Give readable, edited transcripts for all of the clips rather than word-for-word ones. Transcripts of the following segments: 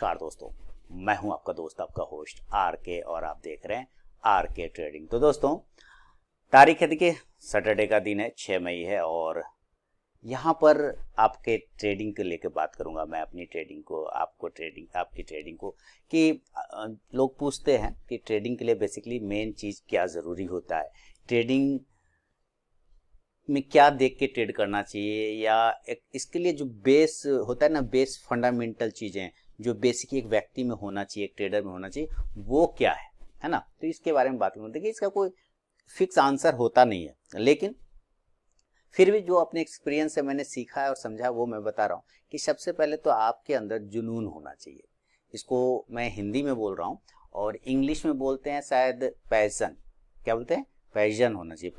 नमस्कार दोस्तों, मैं हूं आपका दोस्त, आपका होस्ट आर के, और आप देख रहे हैं आर के ट्रेडिंग। तो दोस्तों, तारीख है देखिए सैटरडे का दिन है, 6 मई है, और यहाँ पर आपके ट्रेडिंग को लेकर बात करूंगा मैं, अपनी ट्रेडिंग को, आपकी ट्रेडिंग को, कि लोग पूछते हैं कि ट्रेडिंग के लिए बेसिकली मेन चीज़ क्या ज़रूरी होता है, ट्रेडिंग में क्या देख के ट्रेड करना चाहिए, या इसके लिए जो बेस होता है ना, बेस फंडामेंटल चीज़ें जो बेसिक एक व्यक्ति में होना चाहिए, एक ट्रेडर में होना चाहिए, वो क्या है ना। तो इसके बारे में बात करूँ। देखिए, इसका कोई फिक्स आंसर होता नहीं है, लेकिन फिर भी जो अपने एक्सपीरियंस से मैंने सीखा है और समझा वो मैं बता रहा हूँ कि सबसे पहले तो आपके अंदर जुनून होना चाहिए। इसको मैं हिंदी में बोल रहा हूँ, और इंग्लिश में बोलते हैं शायद पैशन। क्या बोलते हैं? पैशन होना चाहिए,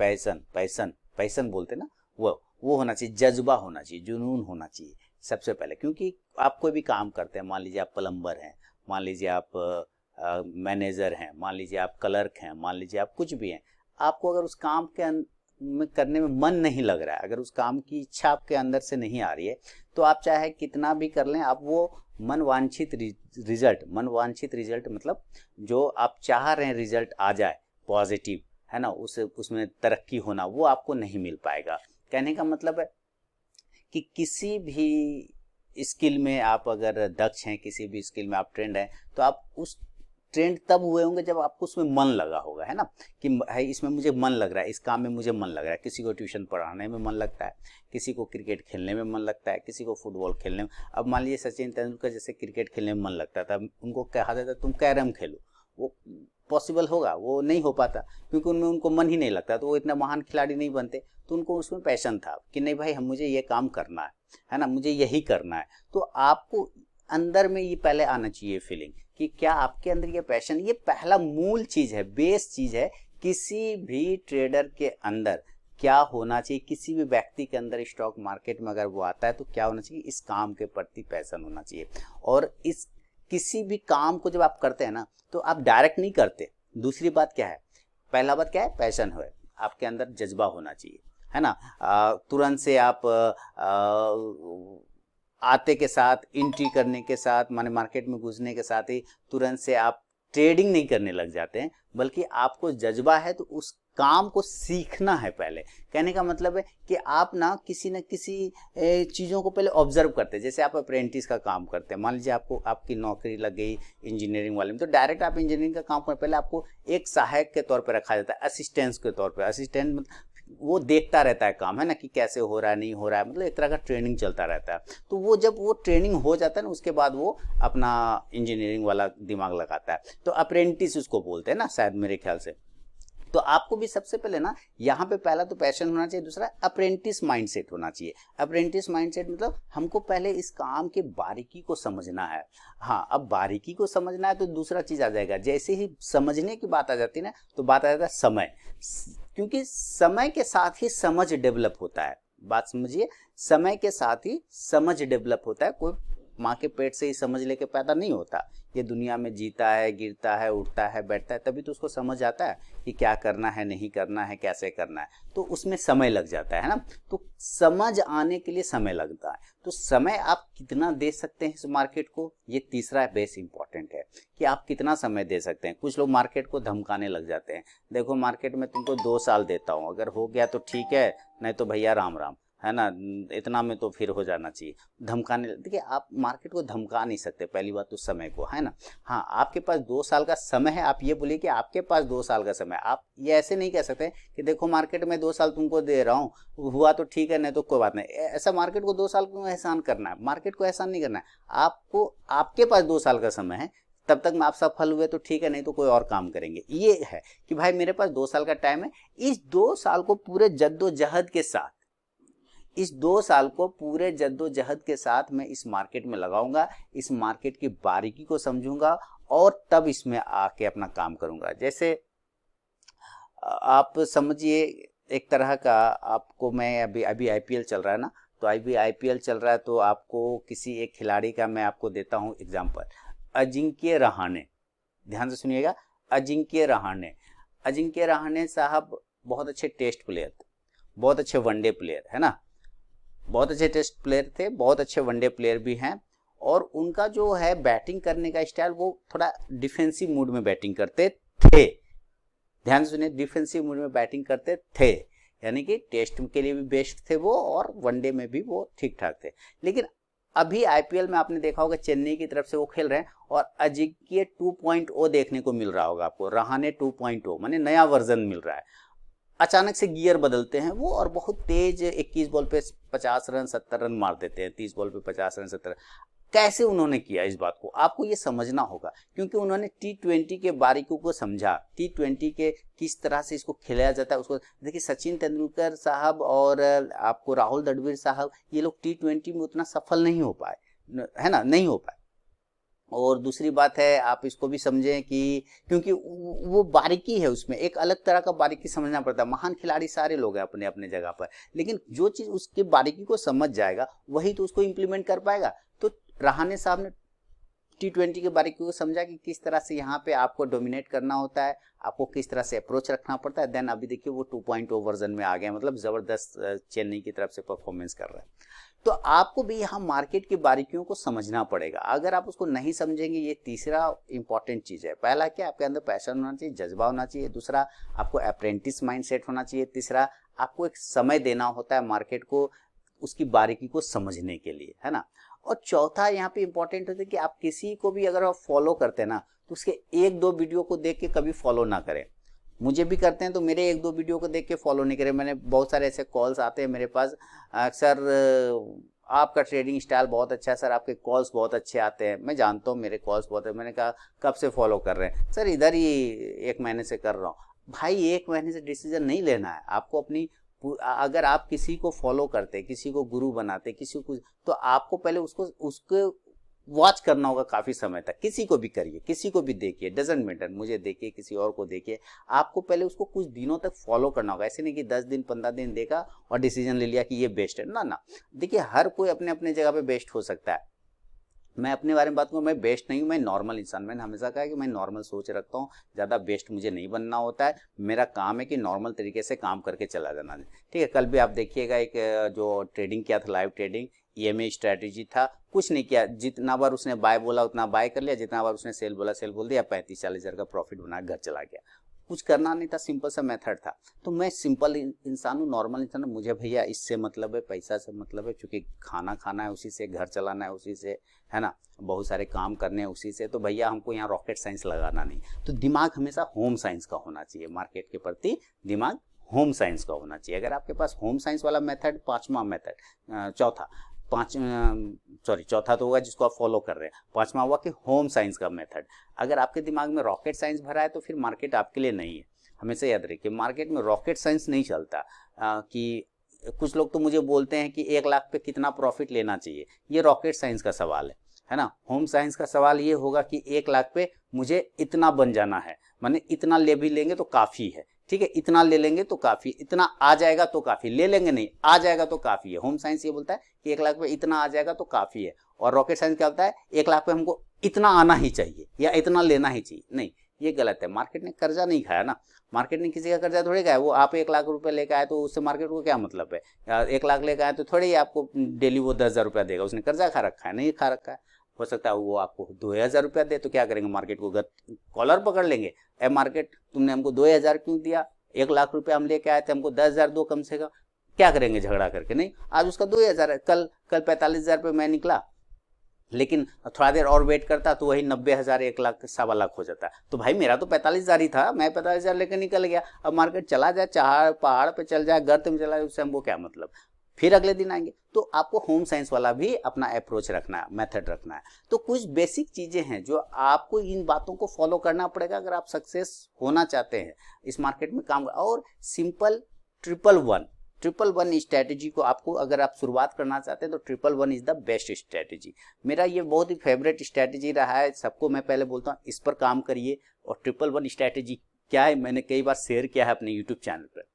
पैशन बोलते हैं ना, वो होना चाहिए, जज्बा होना चाहिए, जुनून होना चाहिए सबसे पहले। क्योंकि आप कोई भी काम करते हैं, मान लीजिए आप प्लम्बर हैं, मान लीजिए आप मैनेजर हैं, मान लीजिए आप क्लर्क हैं, मान लीजिए आप कुछ भी हैं, आपको अगर उस काम के में करने में मन नहीं लग रहा है, अगर उस काम की इच्छा आपके अंदर से नहीं आ रही है, तो आप चाहे कितना भी कर लें, आप वो मन वांछित रिजल्ट मतलब जो आप चाह रहे हैं रिजल्ट आ जाए पॉजिटिव, है ना, उसमें तरक्की होना, वो आपको नहीं मिल पाएगा। कहने का मतलब है कि किसी भी स्किल में आप अगर दक्ष हैं, किसी भी स्किल में आप ट्रेंड हैं, तो आप उस ट्रेंड तब हुए होंगे जब आपको उसमें मन लगा होगा, है ना, कि भाई इसमें मुझे मन लग रहा है, इस काम में मुझे मन लग रहा है। किसी को ट्यूशन पढ़ाने में मन लगता है, किसी को क्रिकेट खेलने में मन लगता है, किसी को फुटबॉल खेलने में। अब मान लीजिए सचिन तेंदुलकर जैसे क्रिकेट खेलने में मन लगता था, उनको कहा जाता तुम कैरम खेलो, वो पॉसिबल होगा? वो नहीं हो पाता, क्योंकि उनमें उनको मन ही नहीं लगता, तो वो इतना महान खिलाड़ी नहीं बनते। तो उनको उसमें पैशन था कि नहीं भाई, हम मुझे ये काम करना है ना, मुझे यही करना है। तो आपको अंदर में ये पहले आना चाहिए फीलिंग कि क्या आपके अंदर ये पैशन, ये पहला मूल चीज़ है, बेस चीज़ है किसी भी ट्रेडर के अंदर। क्या होना चाहिए किसी भी व्यक्ति के अंदर, स्टॉक मार्केट में अगर वो आता है तो क्या होना चाहिए? इस काम के प्रति पैशन होना चाहिए। और इस किसी भी काम को जब आप करते हैं ना, तो आप डायरेक्ट नहीं करते। दूसरी बात क्या है? पहला बात क्या है? पैशन है, आपके अंदर जज्बा होना चाहिए, है ना। तुरंत से आप आते के साथ, एंट्री करने के साथ, माने मार्केट में घुसने के साथ ही तुरंत से आप ट्रेडिंग नहीं करने लग जाते हैं, बल्कि आपको जज्बा है तो उस काम को सीखना है पहले। कहने का मतलब है कि आप ना किसी चीज़ों को पहले ऑब्जर्व करते हैं। जैसे आप अप्रेंटिस का काम करते हैं, मान लीजिए आपकी नौकरी लग गई इंजीनियरिंग वाले में, तो डायरेक्ट आप इंजीनियरिंग का काम करने पहले आपको एक सहायक के तौर पर रखा जाता है, असिस्टेंस के तौर पर। असिस्टेंट मतलब वो देखता रहता है काम, है ना, कि कैसे हो रहा है, नहीं हो रहा है, मतलब एक तरह का ट्रेनिंग चलता रहता है। तो वो जब वो ट्रेनिंग हो जाता है ना, उसके बाद वो अपना इंजीनियरिंग वाला दिमाग लगाता है। तो अप्रेंटिस उसको बोलते हैं ना, शायद मेरे ख्याल से। तो आपको भी सबसे पहले ना यहाँ पे पहला तो पैशन होना चाहिए, दूसरा अप्रेंटिस माइंडसेट होना चाहिए। अप्रेंटिस माइंडसेट मतलब हमको पहले इस काम के बारीकी को समझना है। हाँ, अब बारीकी को समझना है तो दूसरा चीज आ जाएगा। जैसे ही समझने की बात आ जाती है ना, तो बात आ जाता है समय, क्योंकि समय के साथ ही समझ डेवलप होता है। बात समझिए, समय के साथ ही समझ डेवलप होता है। कोई माँ के पेट से ही समझ लेके पैदा नहीं होता, ये दुनिया में जीता है, गिरता है, उठता है, बैठता है, तभी तो उसको समझ आता है कि क्या करना है, नहीं करना है, कैसे करना है। तो उसमें समय लग जाता है ना। तो समझ आने के लिए समय लगता है। तो समय आप कितना दे सकते हैं इस मार्केट को, ये तीसरा बेस इंपॉर्टेंट है कि आप कितना समय दे सकते हैं। कुछ लोग मार्केट को धमकाने लग जाते हैं, देखो मार्केट में तुमको 2 साल देता हूँ, अगर हो गया तो ठीक है, नहीं तो भैया राम राम, है ना, इतना में तो फिर हो जाना चाहिए। धमकाने, देखिए आप मार्केट को धमका नहीं सकते, पहली बात तो समय को, है ना। हाँ, आपके पास 2 साल का समय है, आप ये बोलिए कि आपके पास 2 साल का समय। आप ये ऐसे नहीं कह सकते कि देखो मार्केट में 2 साल तुमको दे रहा हूँ, हुआ तो ठीक है, नहीं तो कोई बात नहीं। ऐसा मार्केट को 2 साल क्यों एहसान करना है? मार्केट को एहसान नहीं करना है आपको। आपके पास 2 साल का समय है, तब तक में आप सफल हुए तो ठीक है, नहीं तो कोई और काम करेंगे। ये है कि भाई मेरे पास 2 साल का टाइम है, इस 2 साल को पूरे जद्दोजहद के साथ, इस 2 साल को पूरे जद्दोजहद के साथ मैं इस मार्केट में लगाऊंगा, इस मार्केट की बारीकी को समझूंगा, और तब इसमें आके अपना काम करूंगा। जैसे आप समझिए एक तरह का, आपको मैं अभी आईपीएल चल रहा है ना, तो अभी आईपीएल चल रहा है, तो आपको किसी एक खिलाड़ी का मैं आपको देता हूं एग्जांपल, अजिंक्य रहाणे। ध्यान से सुनिएगा, अजिंक्य रहाणे साहब बहुत अच्छे टेस्ट प्लेयर थे, बहुत अच्छे वनडे प्लेयर, है ना, बहुत अच्छे टेस्ट प्लेयर थे, बहुत अच्छे वनडे प्लेयर भी हैं, और उनका जो है बैटिंग करने का स्टाइल वो थोड़ा डिफेंसिव मूड में बैटिंग करते थे। ध्यान सुनिए, डिफेंसिव मूड में बैटिंग करते थे, यानी कि टेस्ट के लिए भी बेस्ट थे वो और वनडे में भी वो ठीक ठाक थे। लेकिन अभी आईपीएल में आपने देखा होगा चेन्नई की तरफ से वो खेल रहे हैं और अजिंक्य 2.0 देखने को मिल रहा होगा आपको, रहाणे 2.0 माने नया वर्जन मिल रहा है। अचानक से गियर बदलते हैं वो और बहुत तेज 21 बॉल पे 50 रन 70 रन मार देते हैं, 30 बॉल पे 50 रन 70 रन। कैसे उन्होंने किया इस बात को आपको ये समझना होगा, क्योंकि उन्होंने T20 के बारीकियों को समझा, T20 के किस तरह से इसको खेला जाता है उसको। देखिए सचिन तेंदुलकर साहब और आपको राहुल द्रविड़ साहब, ये लोग T20 में उतना सफल नहीं हो पाए, है ना, नहीं हो पाए। और दूसरी बात है आप इसको भी समझें कि क्योंकि वो बारीकी है, उसमें एक अलग तरह का बारीकी समझना पड़ता है। महान खिलाड़ी सारे लोग हैं अपने अपने जगह पर, लेकिन जो चीज़ उसके बारीकी को समझ जाएगा वही तो उसको इम्प्लीमेंट कर पाएगा। तो रहाणे साहब ने T20 के बारीकी को समझा कि किस तरह से यहाँ पे आपको डोमिनेट करना होता है, आपको किस तरह से अप्रोच रखना पड़ता है। देन अभी देखिए वो 2.0 वर्जन में आ गया, मतलब ज़बरदस्त चेन्नई की तरफ से परफॉर्मेंस कर रहा है। तो आपको भी यहाँ मार्केट की बारीकियों को समझना पड़ेगा। अगर आप उसको नहीं समझेंगे, ये तीसरा इंपॉर्टेंट चीज़ है। पहला क्या, आपके अंदर पैशन होना चाहिए, जज्बा होना चाहिए। दूसरा, आपको अप्रेंटिस माइंडसेट होना चाहिए। तीसरा, आपको एक समय देना होता है मार्केट को, उसकी बारीकी को समझने के लिए, है ना। और चौथा यहाँ पे इंपॉर्टेंट होता है कि आप किसी को भी अगर आप फॉलो करते हैं ना, तो उसके 1-2 वीडियो को देख के कभी फॉलो ना करें। मुझे भी करते हैं तो मेरे 1-2 वीडियो को देख के फॉलो नहीं करें। मैंने बहुत सारे ऐसे कॉल्स आते हैं मेरे पास, सर आपका ट्रेडिंग स्टाइल बहुत अच्छा है, सर आपके कॉल्स बहुत अच्छे आते हैं। मैं जानता हूँ मेरे कॉल्स बहुत है। मैंने कहा कब से फॉलो कर रहे हैं? सर इधर ही 1 महीने से कर रहा हूँ। भाई 1 महीने से डिसीजन नहीं लेना है आपको। अपनी अगर आप किसी को फॉलो करते, किसी को गुरु बनाते, किसी को, तो आपको पहले उसको वॉच करना होगा काफ़ी समय तक। किसी को भी करिए, किसी को भी देखिए, डजेंट मैटर, मुझे देखिए, किसी और को देखिए। आपको पहले उसको कुछ दिनों तक फॉलो करना होगा। ऐसे नहीं कि 10 दिन 15 दिन देखा और डिसीजन ले लिया कि ये बेस्ट है, ना ना। देखिए हर कोई अपने अपने जगह पे बेस्ट हो सकता है। मैं अपने बारे में बात करूँ, मैं बेस्ट नहीं हूँ, मैं नॉर्मल इंसान। मैंने हमेशा कहा कि मैं नॉर्मल सोच रखता हूँ, ज़्यादा बेस्ट मुझे नहीं बनना होता है। मेरा काम है कि नॉर्मल तरीके से काम करके चला जाना। ठीक है, कल भी आप देखिएगा एक जो ट्रेडिंग किया था, लाइव ट्रेडिंग, EMA स्ट्रैटेजी था। कुछ नहीं किया, जितना बार उसने बाय बोला उतना बाय कर लिया, जितना बार उसने सेल बोला सेल बोल दिया, 35-40 हज़ार का प्रॉफिट बना घर चला गया। कुछ करना नहीं था, सिंपल सा मेथड था। तो मैं सिंपल इंसान हूँ, नॉर्मल इंसान हूँ। मुझे भैया इससे मतलब है, पैसा से मतलब है, क्योंकि खाना खाना है उसी से, घर चलाना है उसी से, है ना, बहुत सारे काम करने हैं उसी से। तो भैया हमको यहाँ रॉकेट साइंस लगाना नहीं। तो दिमाग हमेशा होम साइंस का होना चाहिए, मार्केट के प्रति दिमाग होम साइंस का होना चाहिए। अगर आपके पास होम साइंस वाला मेथड, चौथा तो होगा जिसको आप फॉलो कर रहे हैं, 5वां हुआ कि होम साइंस का मेथड। अगर आपके दिमाग में रॉकेट साइंस भरा है तो फिर मार्केट आपके लिए नहीं है। हमेशा याद रखिए, मार्केट में रॉकेट साइंस नहीं चलता। कि कुछ लोग तो मुझे बोलते हैं कि 1 लाख पे कितना प्रॉफिट लेना चाहिए, ये रॉकेट साइंस का सवाल है ना। होम साइंस का सवाल ये होगा कि 1 लाख पे मुझे इतना बन जाना है, माने इतना ले भी लेंगे तो काफ़ी है। ठीक है, इतना ले लेंगे तो काफ़ी, इतना आ जाएगा तो काफ़ी, ले लेंगे नहीं, आ जाएगा तो काफ़ी है। होम साइंस ये बोलता है कि 1 लाख पे इतना आ जाएगा तो काफ़ी है। और रॉकेट साइंस क्या होता है, 1 लाख पे हमको इतना आना ही चाहिए या इतना लेना ही चाहिए। नहीं, ये गलत है। मार्केट ने कर्जा नहीं खाया ना, मार्केट ने किसी का कर्जा थोड़ी खाया। वो आप 1 लाख रुपए लेकर आए तो उससे मार्केट को क्या मतलब है? 1 लाख लेकर आए तो थोड़ी ही आपको डेली वो 10,000 रुपया देगा। उसने कर्जा खा रखा है? नहीं खा रखा है। हो सकता है वो आपको 2,000 रुपया दे, तो क्या करेंगे, मार्केट को कॉलर पकड़ लेंगे। ए मार्केट, तुमने हमको 2,000 क्यों दिया? 1 लाख रुपया हम लेके आए थे, हमको 10,000 दो कम से कम। क्या करेंगे, झगड़ा करके? नहीं, आज उसका 2,000 है, कल 45,000 पे मैं निकला, लेकिन थोड़ा देर और वेट करता तो वही 90,000 1 लाख 1.25 लाख हो जाता। तो भाई मेरा तो 45,000 ही था, मैं 45,000 लेकर निकल गया। अब मार्केट चला जाए, चाहे पहाड़ पे चल जाए, गर्त में चला जाए, उससे हमको क्या मतलब, फिर अगले दिन आएंगे। तो आपको होम साइंस वाला भी अपना अप्रोच रखना है, मेथड रखना है। तो कुछ बेसिक चीजें हैं जो आपको इन बातों को फॉलो करना पड़ेगा अगर आप सक्सेस होना चाहते हैं इस मार्केट में काम। और सिंपल 111 स्ट्रैटेजी को आपको, अगर आप शुरुआत करना चाहते हैं तो 111 इज द बेस्ट स्ट्रैटेजी। मेरा ये बहुत ही फेवरेट स्ट्रैटेजी रहा है, सबको मैं पहले बोलता हूँ इस पर काम करिए। और 111 स्ट्रैटेजी क्या है, मैंने कई बार शेयर किया है अपने यूट्यूब चैनल पर।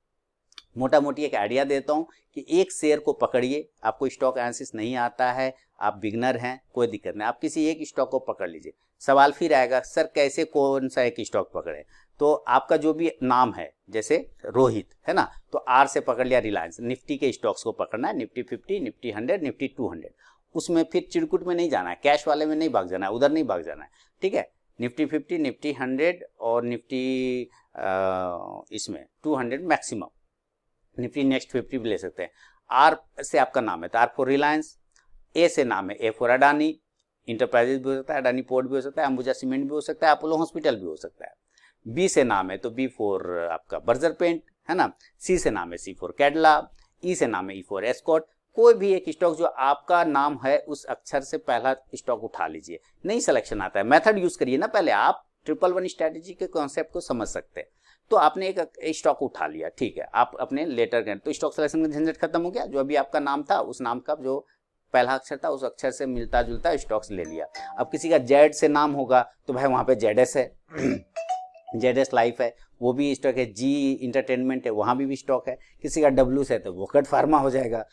मोटा मोटी एक आइडिया देता हूँ कि एक शेयर को पकड़िए। आपको स्टॉक एनालिसिस नहीं आता है, आप बिगनर हैं, कोई दिक्कत नहीं, आप किसी एक स्टॉक को पकड़ लीजिए। सवाल फिर आएगा, सर कैसे कौन सा एक स्टॉक पकड़े? तो आपका जो भी नाम है, जैसे रोहित है ना, तो आर से पकड़ लिया रिलायंस। निफ्टी के स्टॉक्स को पकड़ना है, निफ्टी 50, निफ्टी 100, निफ्टी 200। उसमें फिर चिरकुट में नहीं जाना है, कैश वाले में नहीं भाग जाना है, उधर नहीं भाग जाना है, ठीक है। निफ्टी 50, निफ्टी 100 और निफ्टी इसमें 200 मैक्सिमम, निफ्टी नेक्स्ट 50 भी ले सकते हैं। आर से आपका नाम है तो आर फॉर रिलायंस, ए से नाम है ए फॉर अडानी इंटरप्राइजेज भी हो सकता है, अडानी पोर्ट भी हो सकता है, अंबुजा सीमेंट भी हो सकता है, अपोलो हॉस्पिटल भी हो सकता है। बी से नाम है तो बी फॉर आपका बर्जर पेंट है ना, सी से नाम है सी फॉर कैडला, ई से नाम है ई फॉर एस्कॉर्ट। कोई भी एक स्टॉक जो आपका नाम है उस अक्षर से पहला स्टॉक उठा लीजिए, नहीं सिलेक्शन आता है, मेथड यूज करिए ना, पहले आप 111 स्ट्रेटेजी के कॉन्सेप्ट को समझ सकते हैं। तो आपने एक स्टॉक उठा लिया, ठीक है, आप अपने लेटर करें तो स्टॉक सिलेक्शन का झंझट खत्म हो गया। जो अभी आपका नाम था उस नाम का जो पहला अक्षर था उस अक्षर से मिलता जुलता स्टॉक्स ले लिया। अब किसी का जेड से नाम होगा तो भाई वहां पे जेडएस है जेडएस लाइफ है, वो भी स्टॉक है। जी इंटरटेनमेंट है, वहां भी स्टॉक है। किसी का डब्ल्यू से है तो वोकट फार्मा हो जाएगा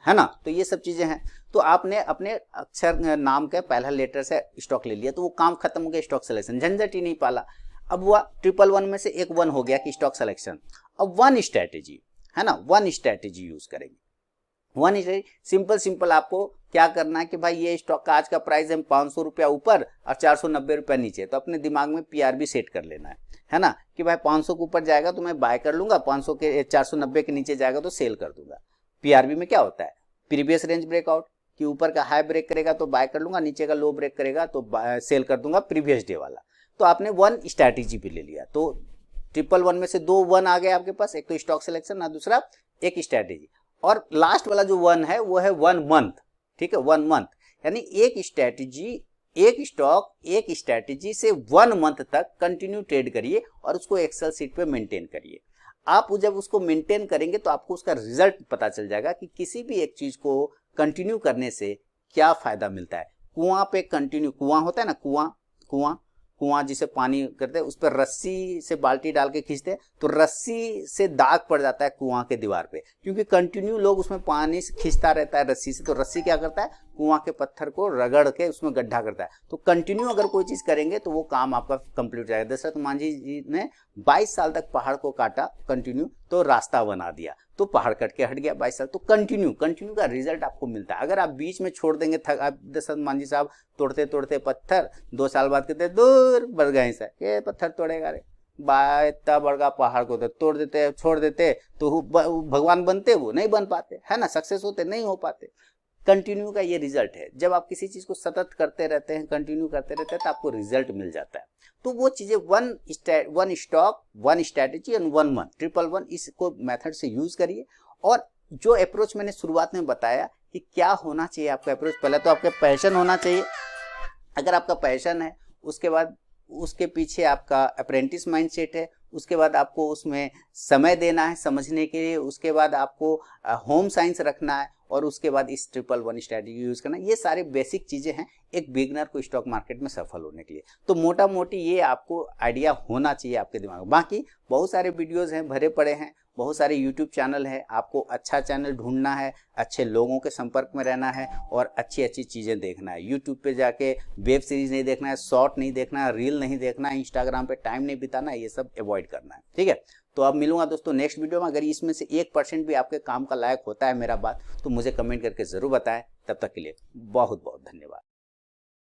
है ना। तो ये सब चीजें हैं। तो आपने अपने अक्षर नाम के पहला लेटर से स्टॉक ले लिया तो वो काम खत्म हो गया, स्टॉक सिलेक्शन झंझट ही नहीं पाला। अब वो 111 में से एक 1 हो गया कि स्टॉक सिलेक्शन। अब 1 स्ट्रैटेजी है ना, 1 स्ट्रैटेजी यूज करेंगे। 1 स्ट्रैटेजी सिंपल आपको क्या करना है कि भाई ये स्टॉक का आज का प्राइस है 500 रुपया ऊपर और 490 रुपया नीचे, तो अपने दिमाग में पीआरबी सेट कर लेना है ना, कि भाई 500 के ऊपर जाएगा तो मैं बाय कर लूंगा, 500 के 490 के नीचे जाएगा तो सेल कर दूंगा। पीआरबी में क्या होता है, प्रीवियस रेंज ब्रेकआउट, कि ऊपर का हाई ब्रेक करेगा तो बाय कर लूंगा, नीचे का लो ब्रेक करेगा तो सेल कर दूंगा प्रीवियस डे वाला। तो आपने 1 स्ट्रैटेजी भी ले लिया। तो 111 में से 2 1 आ गए आपके पास, एक तो स्टॉक सिलेक्शन ना दूसरा एक स्ट्रैटेजी। और लास्ट वाला जो 1 है वो है 1 मंथ, ठीक है, 1 मंथ, यानी एक स्ट्रैटेजी, एक स्टॉक एक स्ट्रैटेजी से 1 मंथ तक कंटिन्यू ट्रेड करिए और उसको एक्सेल शीट पे मेंटेन करिए। आप जब उसको मेंटेन करेंगे तो आपको उसका रिजल्ट पता चल जाएगा कि किसी भी एक चीज को कंटिन्यू करने से क्या फायदा मिलता है। कुआं पे कंटिन्यू, कुआं होता है ना, कुआं जिसे पानी करते हैं, उस पर रस्सी से बाल्टी डाल के खींचते हैं तो रस्सी से दाग पड़ जाता है कुआं के दीवार पे, क्योंकि कंटिन्यू लोग उसमें पानी से खींचता रहता है रस्सी से। तो रस्सी क्या करता है, कुआं के पत्थर को रगड़ के उसमें गड्ढा करता है। तो कंटिन्यू अगर कोई चीज करेंगे तो वो काम आपका कंप्लीट हो जाएगा। दशरथ मांझी जी ने 22 साल तक पहाड़ को काटा कंटिन्यू, तो रास्ता बना दिया, तो पहाड़ कट के हट गया 22 साल। तो कंटिन्यू का रिजल्ट आपको मिलता है। अगर आप बीच में छोड़ देंगे, दशरथ मांझी साहब तोड़ते तोड़ते पत्थर 2 साल बाद कहते दूर बढ़ गए से, ये पत्थर तोड़ेगा रे, इतना बड़ा पहाड़ को तो तोड़ देते छोड़ देते तो भगवान बनते, वो नहीं बन पाते है ना, सक्सेस होते नहीं हो पाते। कंटिन्यू का ये रिजल्ट है। जब आप किसी चीज को सतत करते रहते हैं, कंटिन्यू करते रहते हैं, तो आपको रिजल्ट मिल जाता है। तो वो चीजें 1 स्टॉक 1 स्ट्रैटेजी एंड 1 मंथ 111 इसको मेथड से यूज करिए। और जो अप्रोच मैंने शुरुआत में बताया कि क्या होना चाहिए आपका अप्रोच, पहले तो आपका पैशन होना चाहिए। अगर आपका पैशन है, उसके बाद उसके पीछे आपका अप्रेंटिस माइंडसेट है, उसके बाद आपको उसमें समय देना है समझने के लिए, उसके बाद आपको होम साइंस रखना है, और उसके बाद इस 111 स्ट्रैटेजी यूज करना। ये सारे बेसिक चीजें हैं एक बिगनर को स्टॉक मार्केट में सफल होने के लिए। तो मोटा मोटी ये आपको आइडिया होना चाहिए आपके दिमाग में। बाकी बहुत सारे वीडियोस हैं, भरे पड़े हैं, बहुत सारे यूट्यूब चैनल है। आपको अच्छा चैनल ढूंढना है, अच्छे लोगों के संपर्क में रहना है और अच्छी अच्छी चीजें देखना है। यूट्यूब पे जाके वेब सीरीज नहीं देखना है, शॉर्ट नहीं देखना है, रील नहीं देखना है, इंस्टाग्राम पे टाइम नहीं बिताना है, ये सब अवॉइड करना है, ठीक है। तो अब मिलूंगा दोस्तों नेक्स्ट वीडियो में। अगर इसमें से 1% भी आपके काम का लायक होता है मेरा बात, तो मुझे कमेंट करके जरूर बताएं। तब तक के लिए बहुत बहुत धन्यवाद।